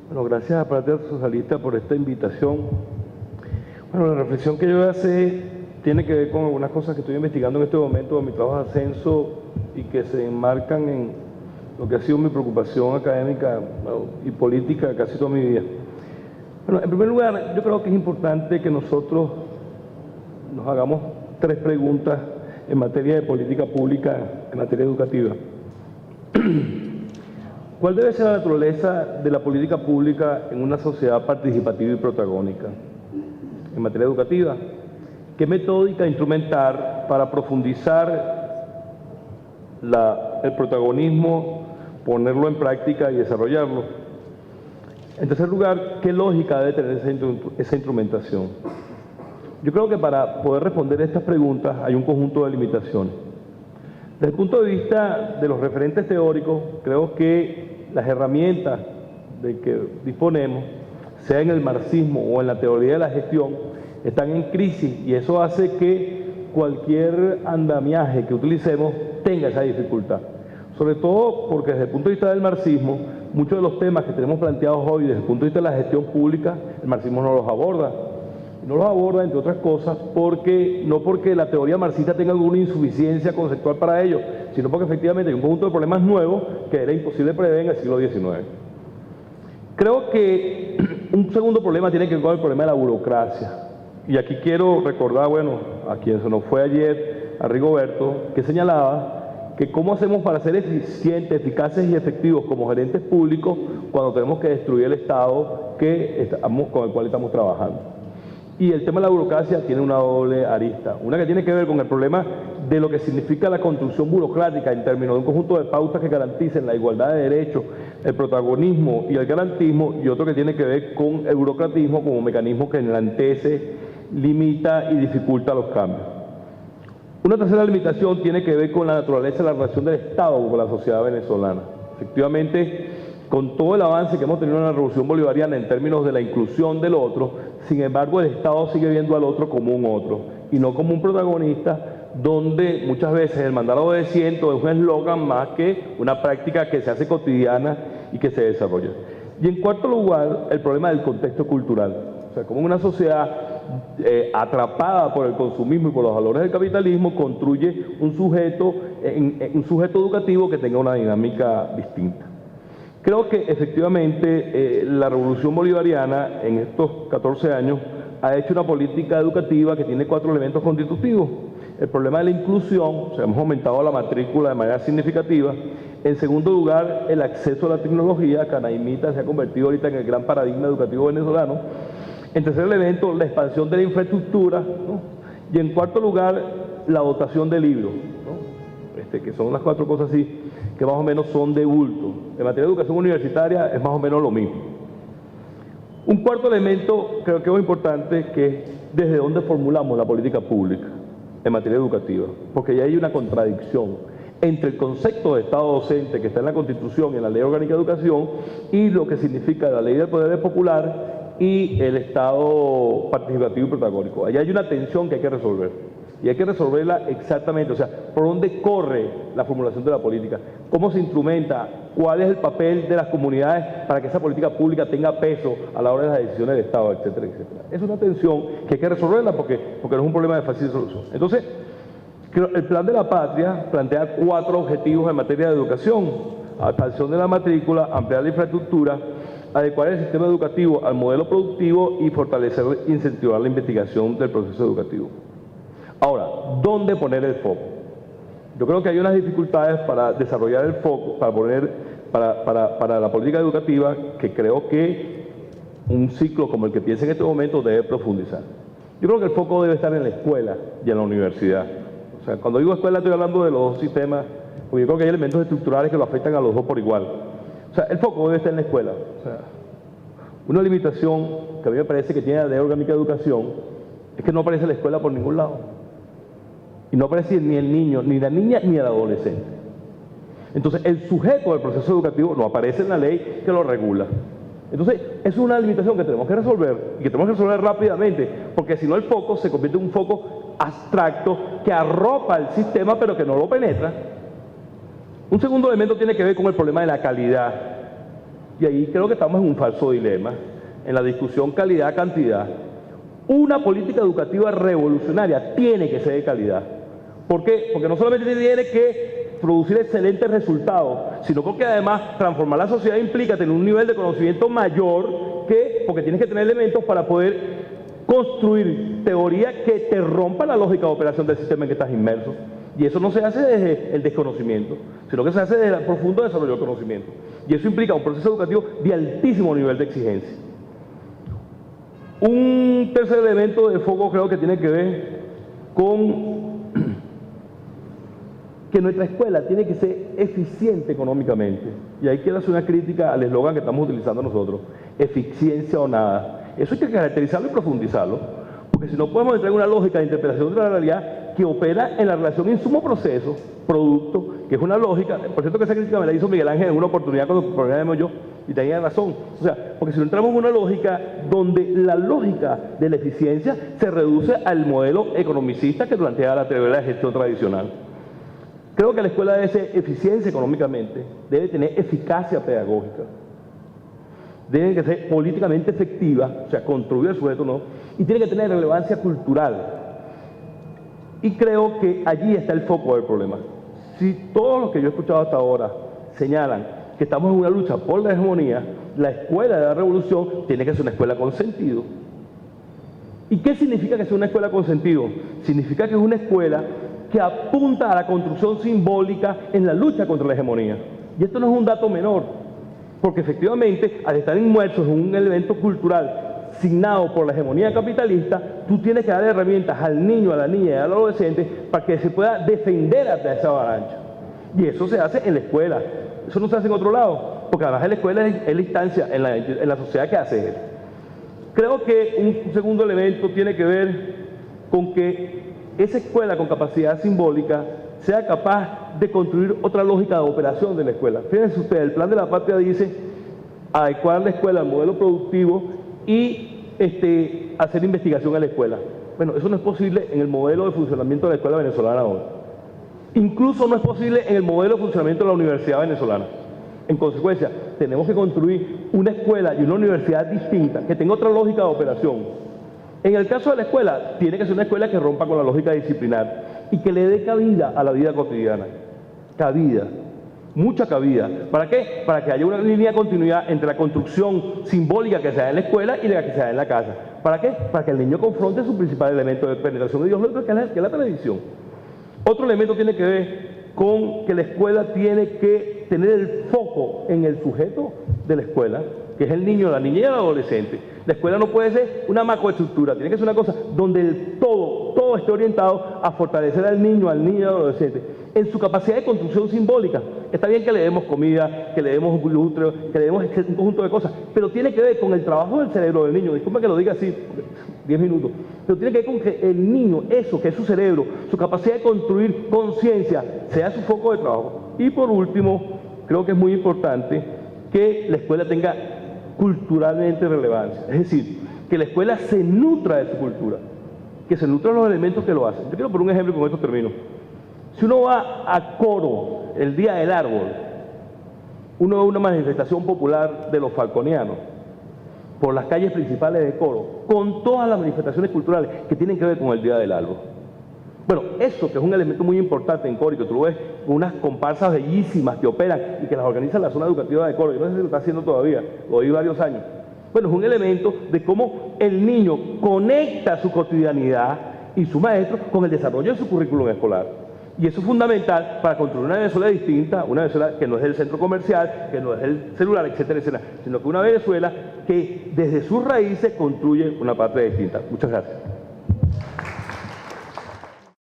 Bueno, gracias a Partido Socialista por esta invitación. Bueno, la reflexión que yo voy a hacer tiene que ver con algunas cosas que estoy investigando en este momento en mi trabajo de ascenso y que se enmarcan en lo que ha sido mi preocupación académica, bueno, y política casi toda mi vida. Bueno, en primer lugar, yo creo que es importante que nosotros nos hagamos tres preguntas en materia de política pública, en materia educativa. ¿Cuál debe ser la naturaleza de la política pública en una sociedad participativa y protagónica? En materia educativa, ¿qué metódica instrumentar para profundizar el protagonismo, ponerlo en práctica y desarrollarlo? En tercer lugar, ¿qué lógica debe tener esa instrumentación? Yo creo que para poder responder estas preguntas hay un conjunto de limitaciones. Desde el punto de vista de los referentes teóricos, creo que las herramientas de que disponemos, sea en el marxismo o en la teoría de la gestión, están en crisis y eso hace que cualquier andamiaje que utilicemos tenga esa dificultad. Sobre todo porque desde el punto de vista del marxismo, muchos de los temas que tenemos planteados hoy desde el punto de vista de la gestión pública, el marxismo no los aborda. No los aborda, entre otras cosas, no porque la teoría marxista tenga alguna insuficiencia conceptual para ello, sino porque efectivamente hay un conjunto de problemas nuevos que era imposible prever en el siglo XIX. Creo que un segundo problema tiene que ver con el problema de la burocracia. Y aquí quiero recordar, bueno, a quien se nos fue ayer, a Rigoberto, que señalaba que cómo hacemos para ser eficientes, eficaces y efectivos como gerentes públicos cuando tenemos que destruir el Estado con el cual estamos trabajando. Y el tema de la burocracia tiene una doble arista. Una que tiene que ver con el problema de lo que significa la construcción burocrática en términos de un conjunto de pautas que garanticen la igualdad de derechos, el protagonismo y el garantismo, y otro que tiene que ver con el burocratismo como mecanismo que enlentece, limita y dificulta los cambios. Una tercera limitación tiene que ver con la naturaleza de la relación del Estado con la sociedad venezolana. Efectivamente, con todo el avance que hemos tenido en la Revolución Bolivariana en términos de la inclusión del otro, sin embargo el Estado sigue viendo al otro como un otro y no como un protagonista, donde muchas veces el mandar obedeciendo es un eslogan más que una práctica que se hace cotidiana y que se desarrolla. Y en cuarto lugar, el problema del contexto cultural. O sea, como una sociedad atrapada por el consumismo y por los valores del capitalismo construye un sujeto educativo que tenga una dinámica distinta. Creo que efectivamente la Revolución Bolivariana en estos 14 años ha hecho una política educativa que tiene 4 elementos constitutivos. El problema de la inclusión, o sea, hemos aumentado la matrícula de manera significativa. En segundo lugar, el acceso a la tecnología. Canaimita se ha convertido ahorita en el gran paradigma educativo venezolano. En tercer elemento, la expansión de la infraestructura, ¿no? Y en cuarto lugar, la dotación de libros, ¿no? Que son las 4 cosas así, que más o menos son de bulto. En materia de educación universitaria es más o menos lo mismo. Un cuarto elemento creo que es muy importante, que es desde dónde formulamos la política pública en materia educativa, porque ya hay una contradicción entre el concepto de Estado docente que está en la Constitución y en la Ley Orgánica de Educación y lo que significa la Ley del Poder Popular y el Estado participativo y protagónico. Allá hay una tensión que hay que resolver. Y hay que resolverla exactamente, o sea, por dónde corre la formulación de la política, cómo se instrumenta, cuál es el papel de las comunidades para que esa política pública tenga peso a la hora de las decisiones del Estado, etcétera, etcétera. Es una tensión que hay que resolverla porque no es un problema de fácil solución. Entonces, el Plan de la Patria plantea 4 objetivos en materia de educación: adaptación de la matrícula, ampliar la infraestructura, adecuar el sistema educativo al modelo productivo y fortalecer e incentivar la investigación del proceso educativo. Ahora, ¿dónde poner el foco? Yo creo que hay unas dificultades para desarrollar el foco, para la política educativa, que creo que un ciclo como el que piensa en este momento debe profundizar. Yo creo que el foco debe estar en la escuela y en la universidad. O sea, cuando digo escuela estoy hablando de los dos sistemas, porque yo creo que hay elementos estructurales que lo afectan a los dos por igual. O sea, el foco debe estar en la escuela. O sea, una limitación que a mí me parece que tiene la Ley Orgánica de Educación es que no aparece la escuela por ningún lado. Y no aparece ni el niño, ni la niña, ni el adolescente. Entonces, el sujeto del proceso educativo no aparece en la ley que lo regula. Entonces, es una limitación que tenemos que resolver, y que tenemos que resolver rápidamente, porque si no el foco se convierte en un foco abstracto que arropa el sistema, pero que no lo penetra. Un segundo elemento tiene que ver con el problema de la calidad. y ahí creo que estamos en un falso dilema, en la discusión calidad-cantidad. Una política educativa revolucionaria tiene que ser de calidad. ¿Por qué? Porque no solamente tiene que producir excelentes resultados, sino que además transformar la sociedad implica tener un nivel de conocimiento mayor, porque tienes que tener elementos para poder construir teoría que te rompa la lógica de operación del sistema en que estás inmerso. Y eso no se hace desde el desconocimiento, sino que se hace desde el profundo desarrollo del conocimiento. Y eso implica un proceso educativo de altísimo nivel de exigencia. Un tercer elemento de foco creo que tiene que ver con que nuestra escuela tiene que ser eficiente económicamente. Y ahí quiero hacer una crítica al eslogan que estamos utilizando nosotros, eficiencia o nada. Eso hay que caracterizarlo y profundizarlo, porque si no podemos entrar en una lógica de interpretación de la realidad que opera en la relación insumo-proceso, producto, que es una lógica. Por cierto que esa crítica me la hizo Miguel Ángel en una oportunidad cuando programamos yo, y tenía razón. O sea, porque si no entramos en una lógica donde la lógica de la eficiencia se reduce al modelo economicista que plantea la teoría de la gestión tradicional. Creo que la escuela debe ser eficiencia económicamente, debe tener eficacia pedagógica, debe que ser políticamente efectiva, o sea, construir el sujeto, ¿no? Y tiene que tener relevancia cultural. Y creo que allí está el foco del problema. Si todos los que yo he escuchado hasta ahora señalan que estamos en una lucha por la hegemonía, la escuela de la revolución tiene que ser una escuela con sentido. ¿Y qué significa que sea una escuela con sentido? Significa que es una escuela que apunta a la construcción simbólica en la lucha contra la hegemonía. Y esto no es un dato menor, porque efectivamente, al estar inmersos en un elemento cultural signado por la hegemonía capitalista, tú tienes que dar herramientas al niño, a la niña y al adolescente para que se pueda defender ante esa avalancha. Y eso se hace en la escuela, eso no se hace en otro lado, porque además en la escuela es la instancia, en la sociedad que hace eso. Creo que un segundo elemento tiene que ver con que esa escuela con capacidad simbólica sea capaz de construir otra lógica de operación de la escuela. Fíjense ustedes, el Plan de la Patria dice adecuar la escuela al modelo productivo y hacer investigación en la escuela. Bueno, eso no es posible en el modelo de funcionamiento de la escuela venezolana hoy. Incluso no es posible en el modelo de funcionamiento de la universidad venezolana. En consecuencia, tenemos que construir una escuela y una universidad distinta, que tenga otra lógica de operación. En el caso de la escuela, tiene que ser una escuela que rompa con la lógica disciplinar y que le dé cabida a la vida cotidiana. Cabida, mucha cabida. ¿Para qué? Para que haya una línea de continuidad entre la construcción simbólica que se da en la escuela y la que se da en la casa. ¿Para qué? Para que el niño confronte su principal elemento de penetración ideológica, que es la televisión. Otro elemento tiene que ver con que la escuela tiene que tener el foco en el sujeto de la escuela, que es el niño, la niña y el adolescente. La escuela no puede ser una macroestructura, tiene que ser una cosa donde todo esté orientado a fortalecer al niño y al adolescente en su capacidad de construcción simbólica. Está bien que le demos comida, que le demos glúteo, que le demos un conjunto de cosas, pero tiene que ver con el trabajo del cerebro del niño. Disculpa que lo diga así, 10 minutos, pero tiene que ver con que el niño, eso que es su cerebro, su capacidad de construir conciencia, sea su foco de trabajo. Y por último, creo que es muy importante que la escuela tenga culturalmente relevancia, es decir, que la escuela se nutra de su cultura, que se nutra de los elementos que lo hacen. Yo quiero poner un ejemplo y con esto termino. Si uno va a Coro el Día del Árbol, uno ve una manifestación popular de los falconianos por las calles principales de Coro, con todas las manifestaciones culturales que tienen que ver con el Día del Árbol. Bueno, eso que es un elemento muy importante en Coro, y que tú lo ves con unas comparsas bellísimas que operan y que las organiza la zona educativa de Coro, yo no sé si lo está haciendo todavía, lo oí varios años. Bueno, es un elemento de cómo el niño conecta su cotidianidad y su maestro con el desarrollo de su currículum escolar. Y eso es fundamental para construir una Venezuela distinta, una Venezuela que no es el centro comercial, que no es el celular, etcétera, etcétera, sino que una Venezuela que desde sus raíces construye una patria distinta. Muchas gracias.